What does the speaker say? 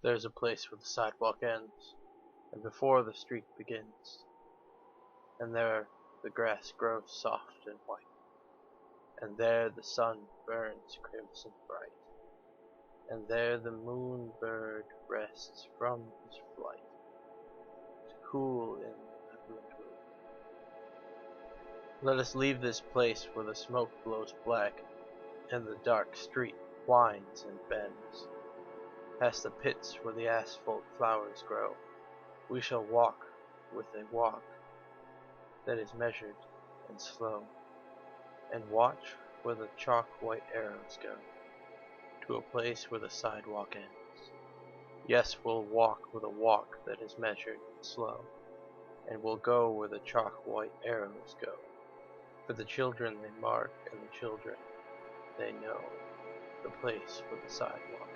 There's a place where the sidewalk ends, and before the street begins, and there the grass grows soft and white, and there the sun burns crimson bright, and there the moon bird rests from his flight, to cool in the wood. Let us leave this place where the smoke blows black, and the dark street winds and bends. Past the pits where the asphalt flowers grow, we shall walk with a walk that is measured and slow, and watch where the chalk white arrows go, to a place where the sidewalk ends. Yes, we'll walk with a walk that is measured and slow, and we'll go where the chalk white arrows go, for the children they mark and the children they know the place where the sidewalk